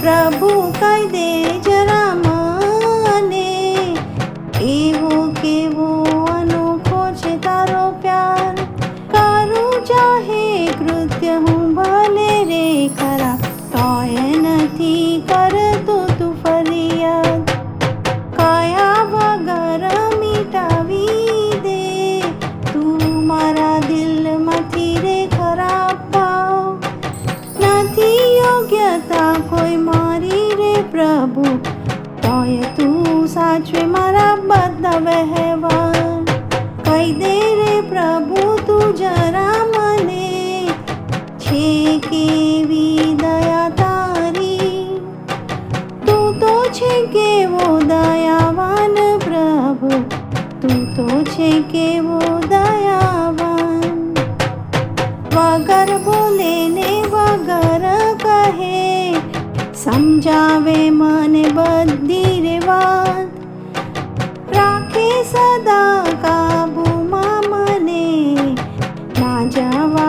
પ્રભુ કહી દે જરા મને, એવો કેવો અનોખો છે તારો પ્યાર. કરું ચાહે કૃત્ય હું ભલે રે ખરા, તોય નથી કરતો તું ફરિયાદ. કયા વગર મિટાવી દે તું મારા દિલમાંથી રે ખરાબ ભાવ. નથી યોગ્યતા કોઈ મારી રે પ્રભુ, તોય તું સાચવે મારા બધા વહેવાર. કહી દે રે પ્રભુ તું જરા મને, છે કેવી દયા તારી. તું તો છે કેવો દયાવાન પ્રભુ, તું તો છે કેવો દયાવાન. વગર બોલે ને વગર કહે, સમજાવે મને બધી રે વાત. રાખે સદા કાબુમાં મને, ના જવા